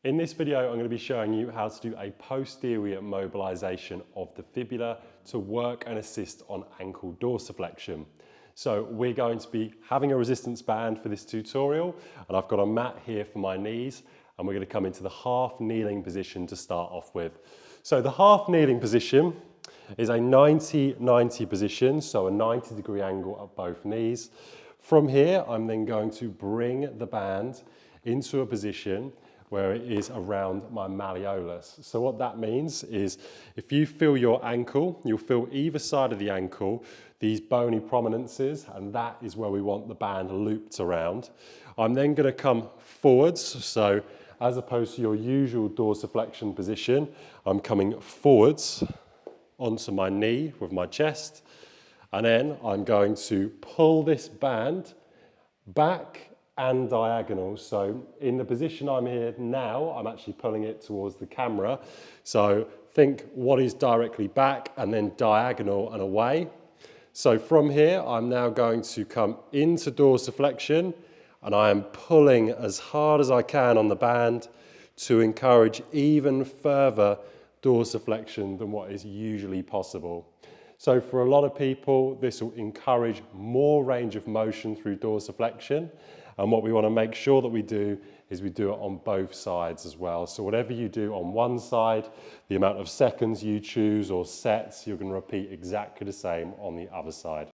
In this video, I'm going to be showing you how to do a posterior mobilization of the fibula to work and assist on ankle dorsiflexion. So we're going to be having a resistance band for this tutorial, and I've got a mat here for my knees, and we're going to come into the half kneeling position to start off with. So the half kneeling position is a 90-90 position, so a 90-degree angle at both knees. From here, I'm then going to bring the band into a position where it is around my malleolus. So what that means is if you feel your ankle, you'll feel either side of the ankle, these bony prominences, and that is where we want the band looped around. I'm then going to come forwards, so as opposed to your usual dorsiflexion position, I'm coming forwards onto my knee with my chest, and then I'm going to pull this band back and diagonal. So in the position I'm here now, I'm actually pulling it towards the camera. So think what is directly back and then diagonal and away. So from here, I'm now going to come into dorsiflexion, and I am pulling as hard as I can on the band to encourage even further dorsiflexion than what is usually possible. So for a lot of people, this will encourage more range of motion through dorsiflexion. And what we want to make sure that we do is we do it on both sides as well. So whatever you do on one side, the amount of seconds you choose or sets, you're going to repeat exactly the same on the other side.